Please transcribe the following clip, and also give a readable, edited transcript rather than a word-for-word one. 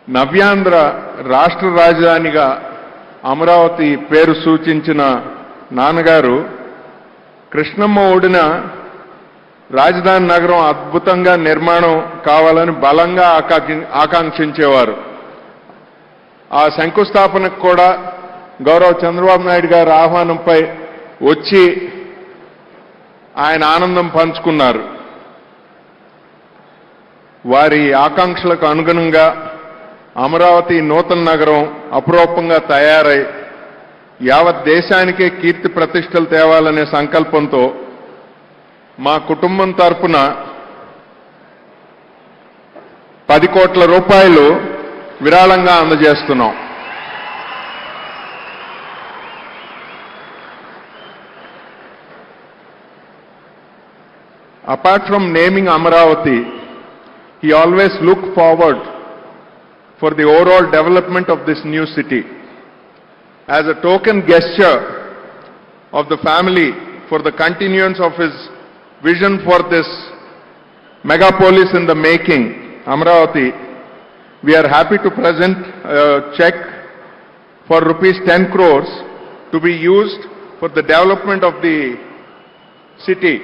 నవ్యాంధ్ర రాష్ట్ర రాజధానిగా అమరావతి పేరు సూచించిన నాన్నగారు కృష్ణమ్మ ఒడిన రాజధాని నగరం అద్భుతంగా నిర్మాణం కావాలని బలంగా ఆకాంక్షించేవారు. ఆ శంకుస్థాపనకు కూడా గౌరవ చంద్రబాబు నాయుడు గారి ఆహ్వానంపై వచ్చి ఆయన ఆనందం పంచుకున్నారు. వారి ఆకాంక్షలకు అనుగుణంగా అమరావతి నూతన నగరం అపురూపంగా తయారై యావత్ దేశానికే కీర్తి ప్రతిష్టలు తేవాలనే సంకల్పంతో మా కుటుంబం తరపున 10 కోట్ల రూపాయలు విరాళంగా అందజేస్తున్నాం. Apart from naming Amaravati, he always looked forward for the overall development of this new city. As a token gesture of the family for the continuance of his vision for this megapolis in the making, Amaravati, we are happy to present a check for rupees 10 crores to be used for the development of the city.